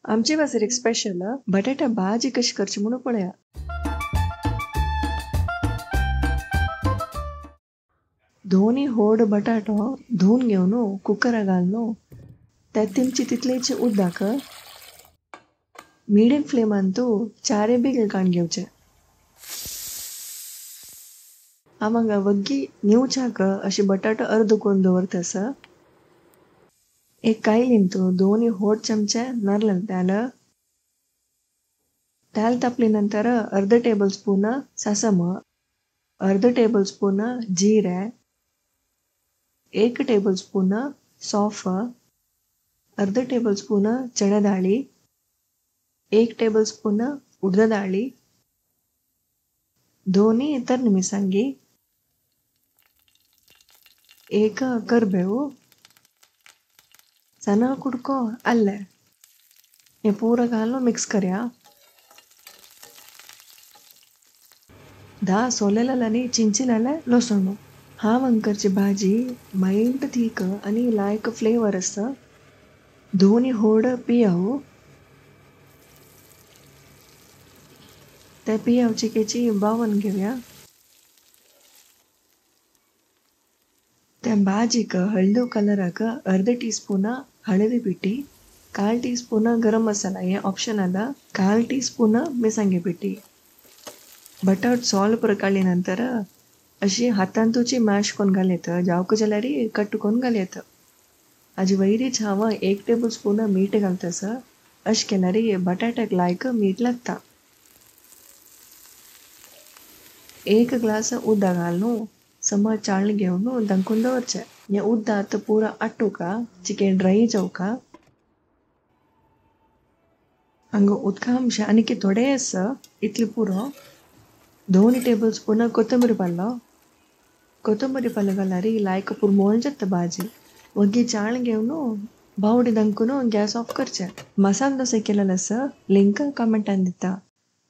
आमचे वाजर एक स्पेशल बटाटा भाजी कशी करची म्हणून पळया. दोन्ही होड बटाटो धुवून घेऊन कुकरा घालून त्यात तिमची तितलेची उद्दाक मीडियम फ्लेमान तू चारे बेगील काण घेवचे. आमंग वग्गी नीवचाक अशी बटाटो अर्द करून दवरतस. एक कायलीन तू दोन्ही होड चमचे नारळ तेल तापली नंतर अर्ध टेबल स्पून सासम, अर्ध टेबल स्पून जीरे, 1 टेबल स्पून सौंफ, अर्ध टेबल स्पून चणे डाळी, 1 टेबल स्पून उडद डाळी, दोन्ही इतर मिरसांगी, 1 करबेವು, सना कुडको अल्ले ये पूरा घालून मिक्स करया. 10 सोलेलानी चिंचिलेले लसूण. हा वंकरची भाजी माइल्ड तीख आणि लायक फ्लेवर असता. दोन्ही होड पियाव त्या पियाव चिकेची बावन घेऊया. त्या भाजीक हळदू कलराक अर्ध टीस्पून हळदी पिठी, 1/4 टीस्पून गरम मसाला हे ऑप्शनल, 1/4 टीस्पून मिरसांगे पिठी. बटाट सॉल्व काढली नंतर अशी हातांतूची मॅश करून घालयत जावक जाल्यार कट करून घालयत. हाजी वयरी छाव 1 टेबल स्पून मीठ घालतस. अश केल्यार बटाट्याक लायक मीठ लागता. 1 ग्लास उदक घालून सम चाळण घेऊन दंकून दवरचे. हे उदक पुरा आटूका चिकन ड्राय जावका. हांगा उदका अंश आनीक थोडे इतले पुरो. 2 टेबल स्पून कोथंबीर पल्लो घाल्यार लायक पुरमोळ जाता भाजी. वग्गी चाळण घेऊन बावडी दंकून गॅस ऑफ करचे. मसाला दोसे केलेलो लिंक कमेंटान दिता.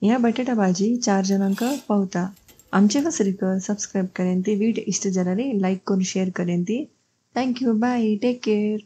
ह्या बटाटा भाजी 4 जणांक पावता. आमचे वसरीक सब्सक्राइब करेन ती, वीडियो इष्ट जाल्यार लाइक करून शेअर करेन ती. Thank you, bye, take care.